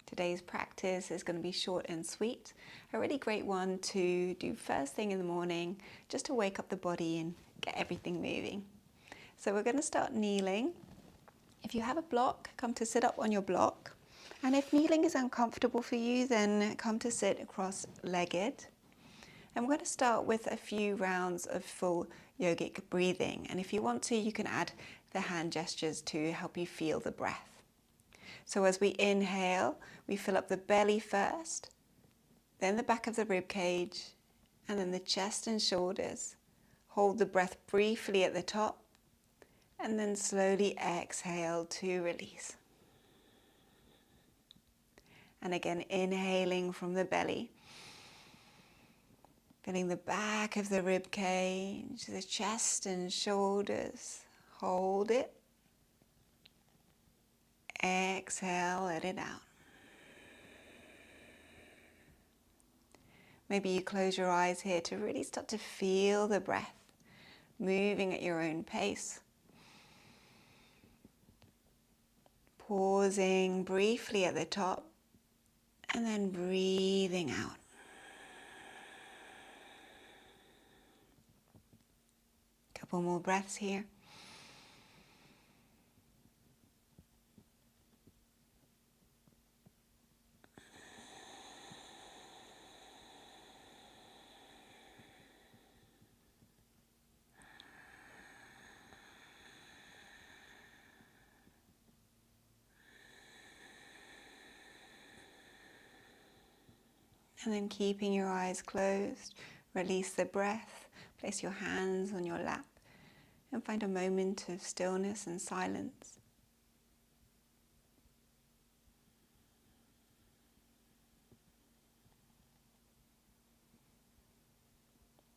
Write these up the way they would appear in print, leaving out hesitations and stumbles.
Today's practice is going to be short and sweet, a really great one to do first thing in the morning, just to wake up the body and get everything moving. So we're going to start kneeling. If you have a block, come to sit up on your block. And if kneeling is uncomfortable for you, then come to sit cross-legged. And we're going to start with a few rounds of full yogic breathing. And if you want to, you can add the hand gestures to help you feel the breath. So as we inhale, we fill up the belly first, then the back of the rib cage, and then the chest and shoulders. Hold the breath briefly at the top, and then slowly exhale to release. And again, inhaling from the belly, filling the back of the rib cage, the chest and shoulders. Hold it. Exhale, let it out. Maybe you close your eyes here to really start to feel the breath moving at your own pace. Pausing briefly at the top and then breathing out. Couple more breaths here. And then keeping your eyes closed, release the breath, place your hands on your lap and find a moment of stillness and silence.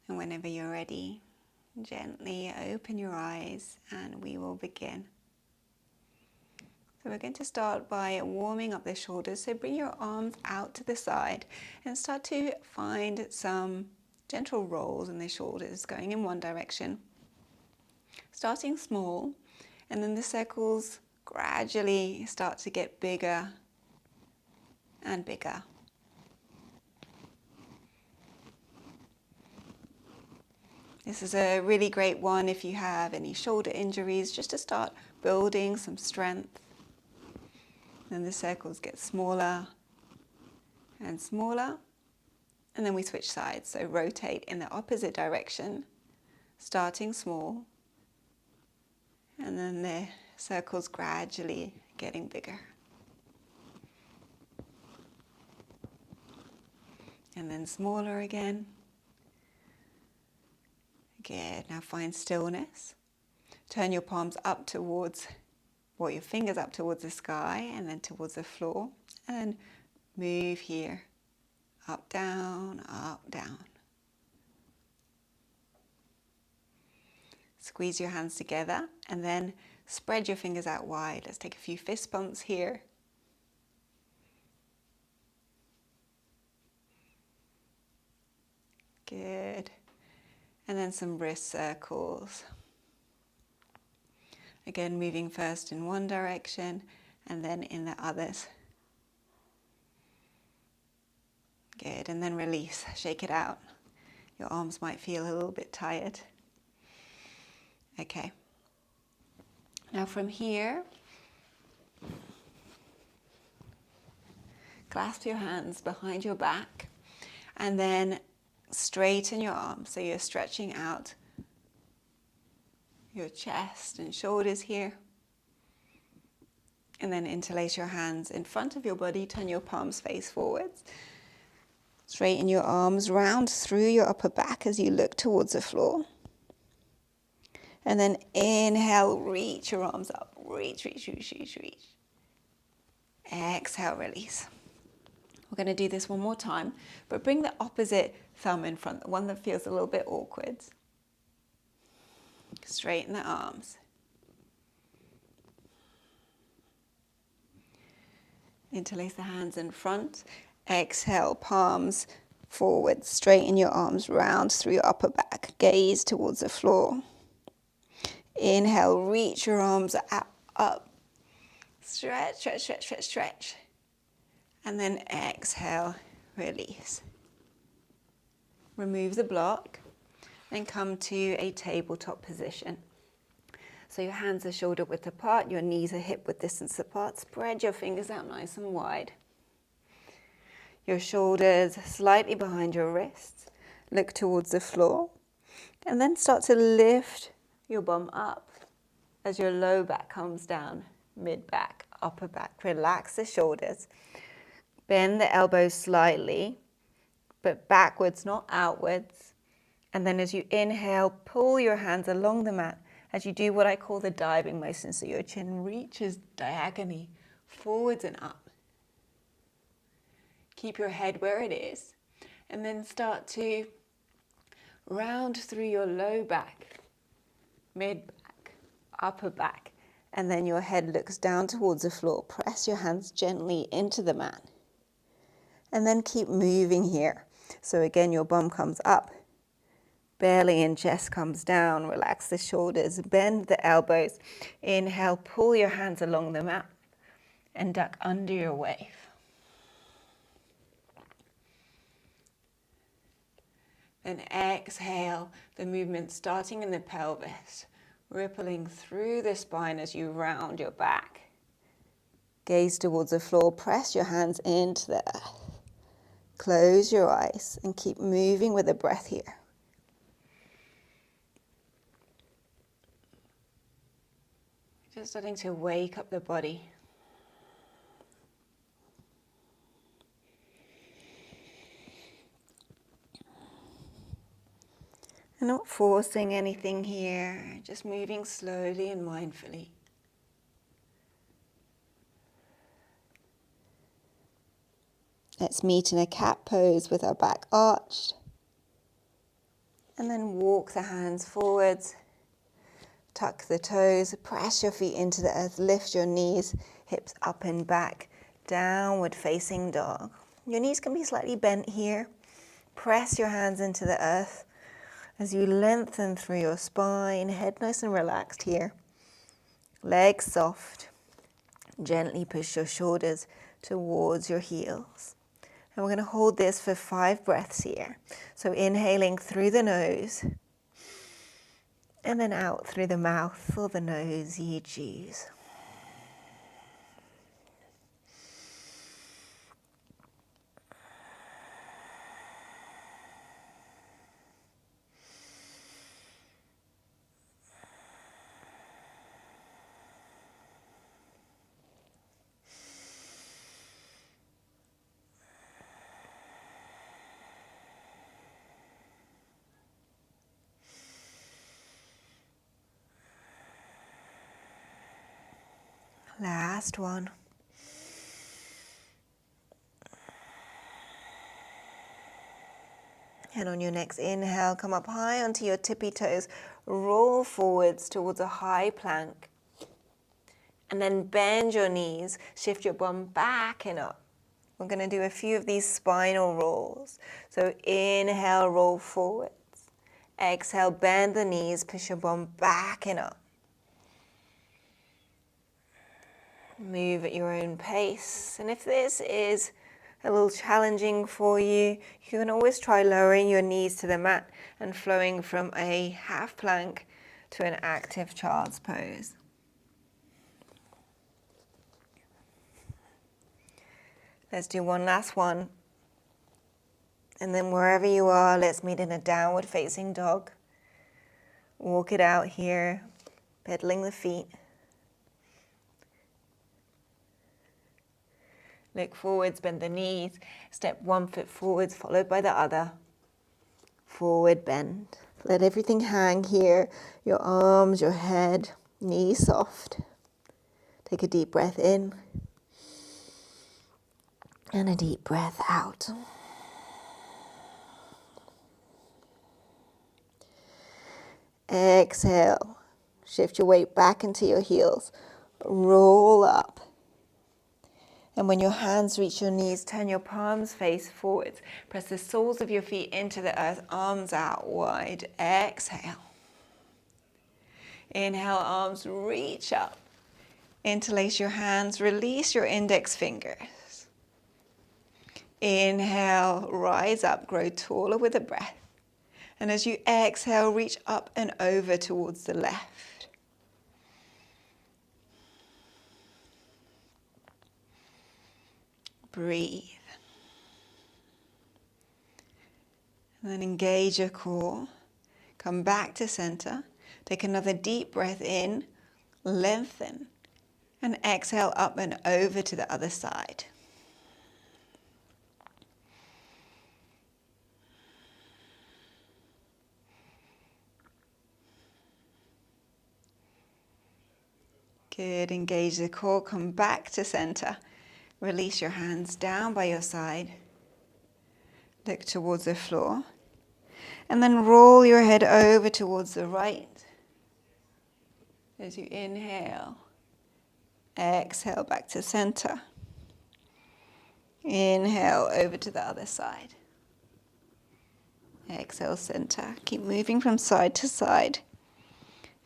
And whenever you're ready, gently open your eyes and we will begin. So we're going to start by warming up the shoulders. So bring your arms out to the side and start to find some gentle rolls in the shoulders going in one direction. Starting small, and then the circles gradually start to get bigger and bigger. This is a really great one if you have any shoulder injuries, just to start building some strength. Then the circles get smaller and smaller, and then we switch sides. So rotate in the opposite direction, starting small, and then the circles gradually getting bigger. And then smaller again. Good. Now find stillness. Turn your palms up towards, or your fingers up towards the sky and then towards the floor. And move here. Up, down, up, down. Squeeze your hands together and then spread your fingers out wide. Let's take a few fist bumps here. Good. And then some wrist circles. Again, moving first in one direction and then in the others. Good, and then release, shake it out. Your arms might feel a little bit tired. Okay. Now from here, clasp your hands behind your back and then straighten your arms. So you're stretching out your chest and shoulders here. And then interlace your hands in front of your body, turn your palms face forwards. Straighten your arms round through your upper back as you look towards the floor. And then inhale, reach your arms up. Reach, reach, reach, reach, reach. Exhale, release. We're going to do this one more time, but bring the opposite thumb in front, the one that feels a little bit awkward. Straighten the arms. Interlace the hands in front. Exhale, palms forward. Straighten your arms round through your upper back. Gaze towards the floor. Inhale, reach your arms up. Stretch, stretch, stretch, stretch, stretch. And then exhale, release. Remove the block and come to a tabletop position. So your hands are shoulder width apart, your knees are hip width distance apart. Spread your fingers out nice and wide. Your shoulders slightly behind your wrists. Look towards the floor. And then start to lift your bum up as your low back comes down, mid back, upper back. Relax the shoulders. Bend the elbows slightly, but backwards, not outwards. And then as you inhale, pull your hands along the mat as you do what I call the diving motion. So your chin reaches diagonally forwards and up. Keep your head where it is. And then start to round through your low back, mid back, upper back. And then your head looks down towards the floor. Press your hands gently into the mat. And then keep moving here. So again, your bum comes up. Belly and chest comes down. Relax the shoulders. Bend the elbows. Inhale, pull your hands along the mat and duck under your wave. Then exhale, the movement starting in the pelvis, rippling through the spine as you round your back. Gaze towards the floor. Press your hands into the earth. Close your eyes and keep moving with the breath here. Just starting to wake up the body. And not forcing anything here, just moving slowly and mindfully. Let's meet in a cat pose with our back arched. And then walk the hands forwards. Tuck the toes, press your feet into the earth, lift your knees, hips up and back, downward facing dog. Your knees can be slightly bent here. Press your hands into the earth as you lengthen through your spine, head nice and relaxed here. Legs soft. Gently push your shoulders towards your heels. And we're going to hold this for 5 breaths here. So inhaling through the nose. And then out through the mouth or the nose, you choose. Last one. And on your next inhale, come up high onto your tippy toes. Roll forwards towards a high plank. And then bend your knees. Shift your bum back and up. We're going to do a few of these spinal rolls. So inhale, roll forwards. Exhale, bend the knees. Push your bum back and up. Move at your own pace. And if this is a little challenging for you, you can always try lowering your knees to the mat and flowing from a half plank to an active child's pose. Let's do one last one. And then wherever you are, let's meet in a downward facing dog. Walk it out here, pedaling the feet. Look forwards, bend the knees. Step 1 foot forwards, followed by the other. Forward bend. Let everything hang here. Your arms, your head, knees soft. Take a deep breath in. And a deep breath out. Exhale. Shift your weight back into your heels. Roll up. And when your hands reach your knees, turn your palms face forwards. Press the soles of your feet into the earth, arms out wide. Exhale. Inhale, arms reach up. Interlace your hands, release your index fingers. Inhale, rise up, grow taller with a breath. And as you exhale, reach up and over towards the left. Breathe. And then engage your core. Come back to center. Take another deep breath in, lengthen, and exhale up and over to the other side. Good, engage the core, come back to center. Release your hands down by your side. Look towards the floor. And then roll your head over towards the right. As you inhale, exhale back to center. Inhale over to the other side. Exhale, center. Keep moving from side to side.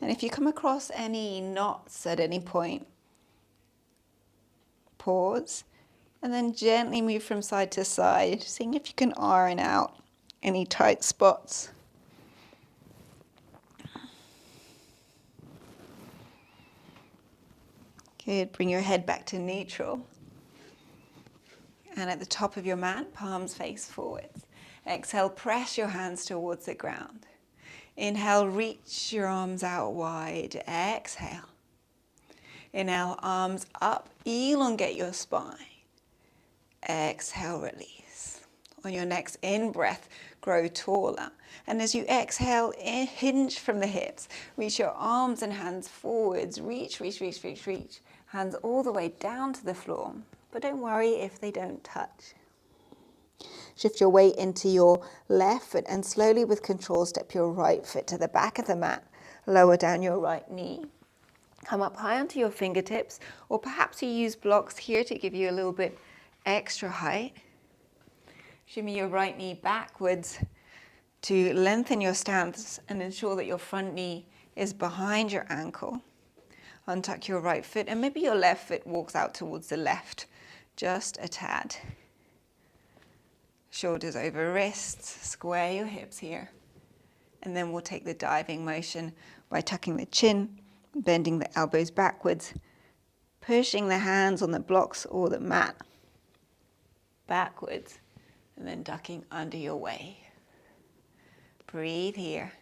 And if you come across any knots at any point, pause and then gently move from side to side, seeing if you can iron out any tight spots. Good, bring your head back to neutral. And at the top of your mat, palms face forwards. Exhale, press your hands towards the ground. Inhale, reach your arms out wide. Exhale. Inhale, arms up, elongate your spine. Exhale, release. On your next in-breath, grow taller. And as you exhale, hinge from the hips. Reach your arms and hands forwards. Reach, reach, reach, reach, reach. Hands all the way down to the floor. But don't worry if they don't touch. Shift your weight into your left foot and slowly with control step your right foot to the back of the mat. Lower down your right knee. Come up high onto your fingertips, or perhaps you use blocks here to give you a little bit extra height. Shimmy your right knee backwards to lengthen your stance and ensure that your front knee is behind your ankle. Untuck your right foot and maybe your left foot walks out towards the left, just a tad. Shoulders over wrists, square your hips here. And then we'll take the diving motion by tucking the chin, bending the elbows backwards, pushing the hands on the blocks or the mat backwards, and then ducking under your wave. Breathe here.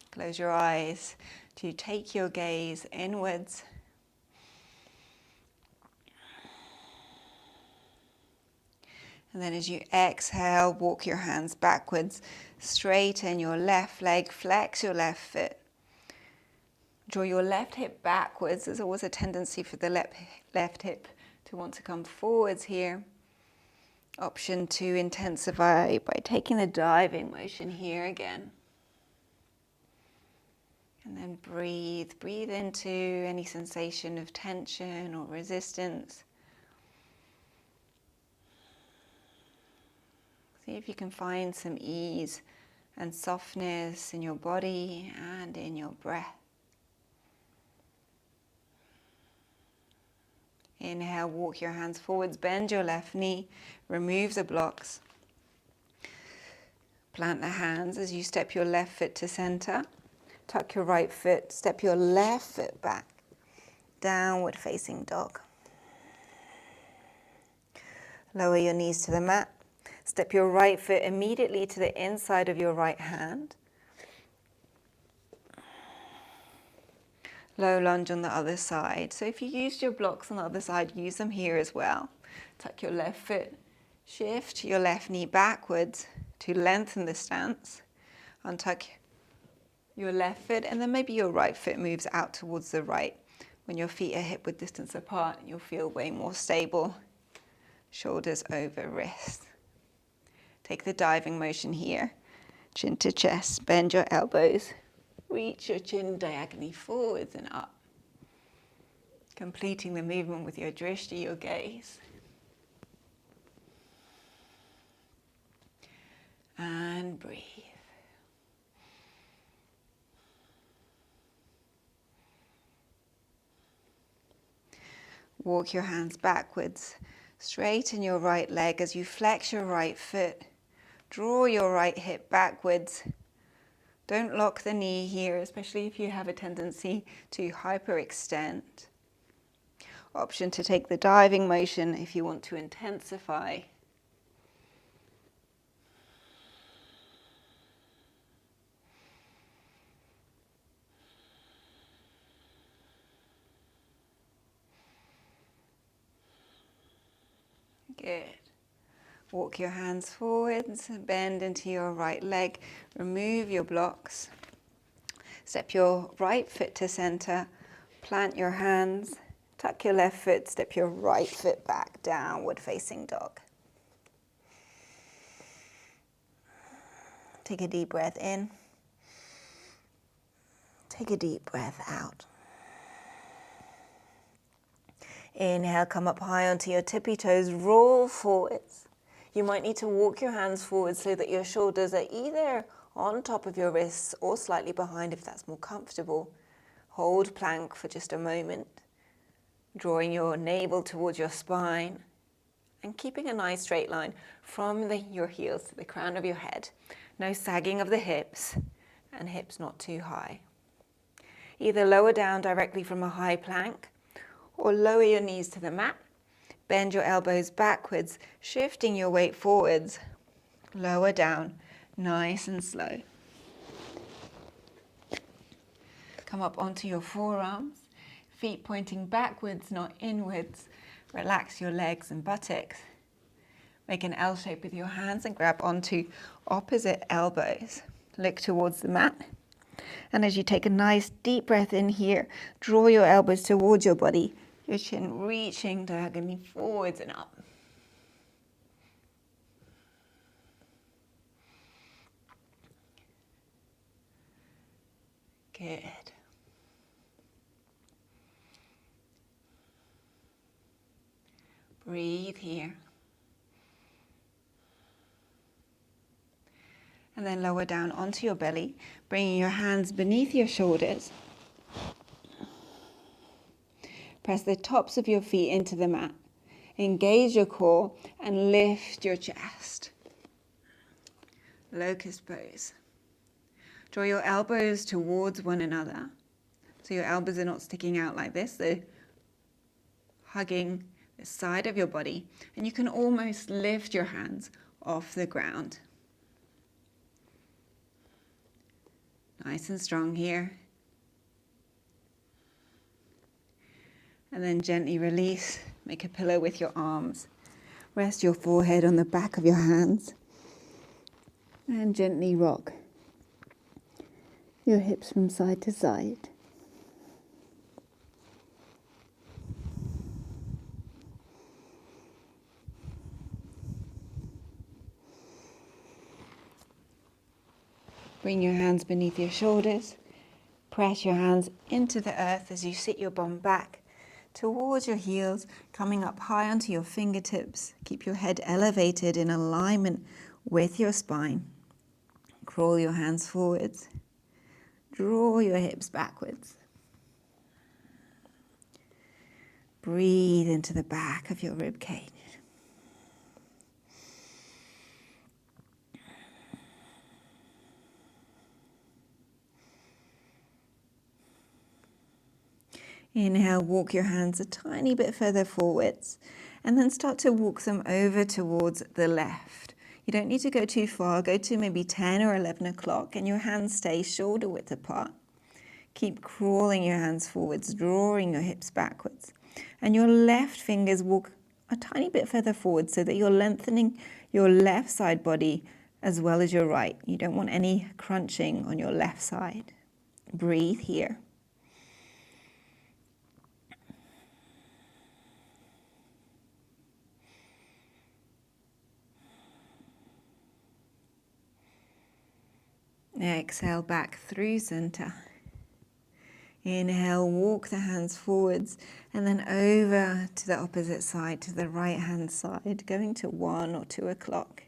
Close your eyes to take your gaze inwards. And then as you exhale, walk your hands backwards, straighten your left leg, flex your left foot. Draw your left hip backwards. There's always a tendency for the left hip to want to come forwards here. Option 2, intensify by taking the diving motion here again. And then breathe. Breathe into any sensation of tension or resistance. See if you can find some ease and softness in your body and in your breath. Inhale, walk your hands forwards, bend your left knee, remove the blocks. Plant the hands as you step your left foot to center. Tuck your right foot, step your left foot back. Downward facing dog. Lower your knees to the mat. Step your right foot immediately to the inside of your right hand. Low lunge on the other side. So if you used your blocks on the other side, use them here as well. Tuck your left foot. Shift your left knee backwards to lengthen the stance. Untuck your left foot, and then maybe your right foot moves out towards the right. When your feet are hip width distance apart, you'll feel way more stable. Shoulders over wrists. Take the diving motion here. Chin to chest, bend your elbows. Reach your chin diagonally forwards and up. Completing the movement with your drishti, your gaze. And breathe. Walk your hands backwards. Straighten your right leg as you flex your right foot. Draw your right hip backwards. Don't lock the knee here, especially if you have a tendency to hyperextend. Option to take the diving motion if you want to intensify. Good. Walk your hands forwards, bend into your right leg, remove your blocks. Step your right foot to center, plant your hands, tuck your left foot, step your right foot back, downward facing dog. Take a deep breath in. Take a deep breath out. Inhale, come up high onto your tippy toes, roll forwards. You might need to walk your hands forward so that your shoulders are either on top of your wrists or slightly behind if that's more comfortable. Hold plank for just a moment, drawing your navel towards your spine and keeping a nice straight line from your heels to the crown of your head. No sagging of the hips and hips not too high. Either lower down directly from a high plank or lower your knees to the mat. Bend your elbows backwards, shifting your weight forwards. Lower down, nice and slow. Come up onto your forearms, feet pointing backwards, not inwards. Relax your legs and buttocks. Make an L shape with your hands and grab onto opposite elbows. Look towards the mat. And as you take a nice deep breath in here, draw your elbows towards your body, your chin reaching diagonally forwards and up. Good. Breathe here. And then lower down onto your belly, bringing your hands beneath your shoulders. Press the tops of your feet into the mat. Engage your core and lift your chest. Locust pose. Draw your elbows towards one another. So your elbows are not sticking out like this. They're hugging the side of your body. And you can almost lift your hands off the ground. Nice and strong here. And then gently release. Make a pillow with your arms. Rest your forehead on the back of your hands. And gently rock your hips from side to side. Bring your hands beneath your shoulders. Press your hands into the earth as you sit your bum back towards your heels, coming up high onto your fingertips. Keep your head elevated in alignment with your spine. Crawl your hands forwards. Draw your hips backwards. Breathe into the back of your rib cage. Inhale, walk your hands a tiny bit further forwards and then start to walk them over towards the left. You don't need to go too far. Go to maybe 10 or 11 o'clock and your hands stay shoulder width apart. Keep crawling your hands forwards, drawing your hips backwards. And your left fingers walk a tiny bit further forward so that you're lengthening your left side body as well as your right. You don't want any crunching on your left side. Breathe here. Exhale back through center. Inhale, walk the hands forwards and then over to the opposite side, to the right hand side, going to 1 or 2 o'clock.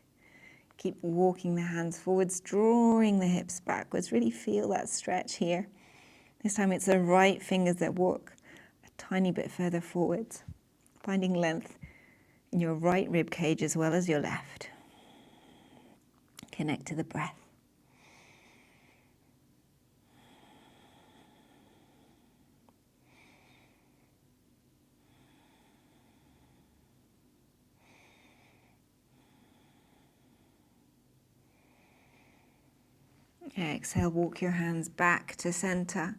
Keep walking the hands forwards, drawing the hips backwards. Really feel that stretch here. This time it's the right fingers that walk a tiny bit further forwards. finding length in your right rib cage as well as your left. Connect to the breath. Exhale, walk your hands back to center.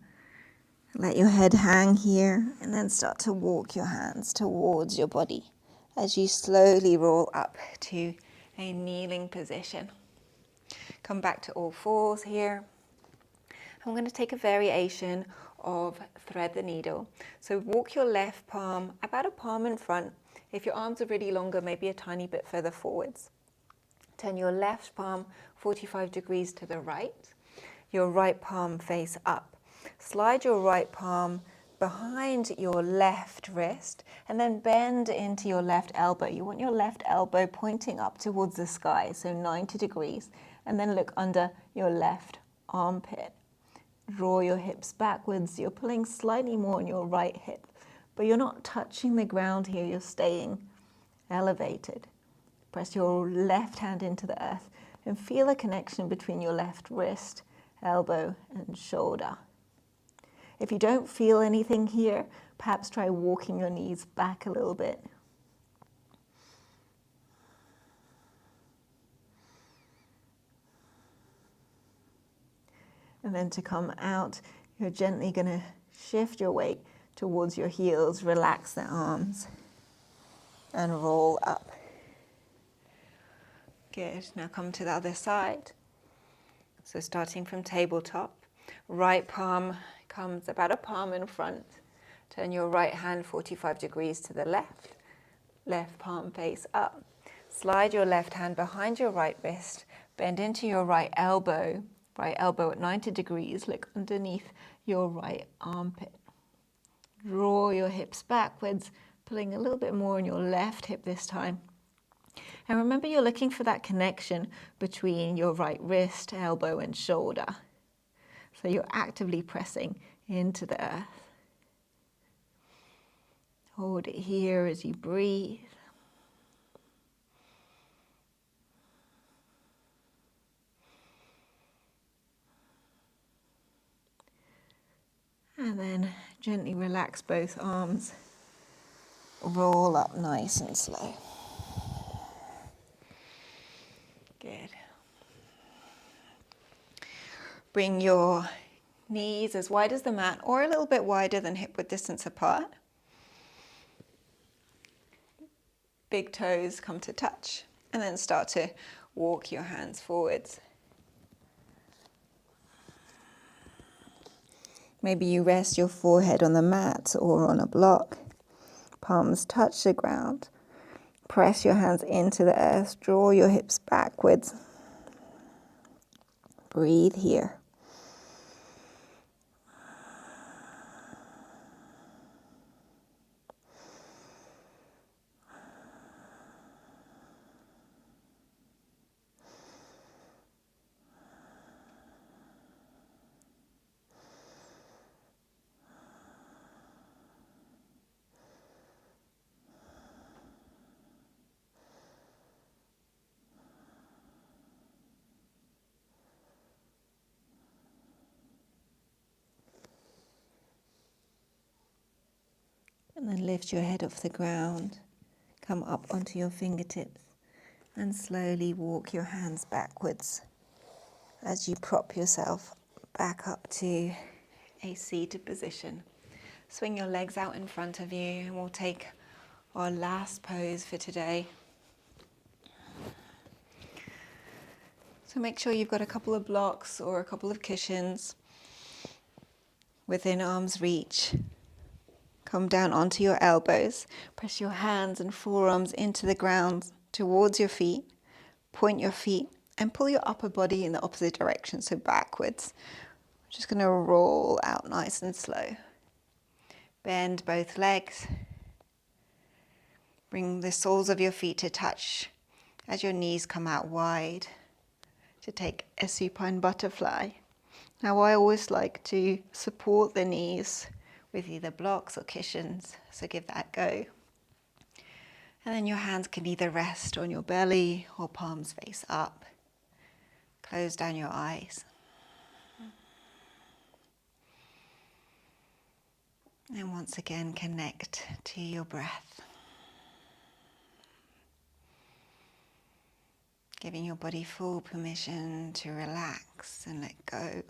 Let your head hang here and then start to walk your hands towards your body as you slowly roll up to a kneeling position. Come back to all fours here. I'm going to take a variation of thread the needle. So walk your left palm about a palm in front. If your arms are really longer, maybe a tiny bit further forwards. Turn your left palm 45 degrees to the right. Your right palm face up. Slide your right palm behind your left wrist and then bend into your left elbow. You want your left elbow pointing up towards the sky, so 90 degrees. And then look under your left armpit. Draw your hips backwards. You're pulling slightly more on your right hip, but you're not touching the ground here. You're staying elevated. Press your left hand into the earth and feel a connection between your left wrist, elbow, and shoulder. If you don't feel anything here, perhaps try walking your knees back a little bit. And then to come out, you're gently going to shift your weight towards your heels, relax the arms, and roll up. Good. Now come to the other side. So starting from tabletop, right palm comes about a palm in front. Turn your right hand 45 degrees to the left. Left palm face up. Slide your left hand behind your right wrist. Bend into your right elbow. Right elbow at 90 degrees. Look underneath your right armpit. Draw your hips backwards, pulling a little bit more on your left hip this time. And remember, you're looking for that connection between your right wrist, elbow, and shoulder. So you're actively pressing into the earth. Hold it here as you breathe. And then gently relax both arms. Roll up nice and slow. Good. Bring your knees as wide as the mat or a little bit wider than hip width distance apart. Big toes come to touch and then start to walk your hands forwards. Maybe you rest your forehead on the mat or on a block. Palms touch the ground. Press your hands into the earth. Draw your hips backwards. Breathe here. And then lift your head off the ground, come up onto your fingertips, and slowly walk your hands backwards as you prop yourself back up to a seated position. Swing your legs out in front of you and we'll take our last pose for today. So make sure you've got a couple of blocks or a couple of cushions within arm's reach. Come down onto your elbows. Press your hands and forearms into the ground towards your feet. Point your feet and pull your upper body in the opposite direction, so backwards. Just going to roll out nice and slow. Bend both legs. Bring the soles of your feet to touch as your knees come out wide to take a supine butterfly. Now I always like to support the knees with either blocks or cushions, so give that a go. And then your hands can either rest on your belly or palms face up. Close down your eyes. And once again, connect to your breath. Giving your body full permission to relax and let go.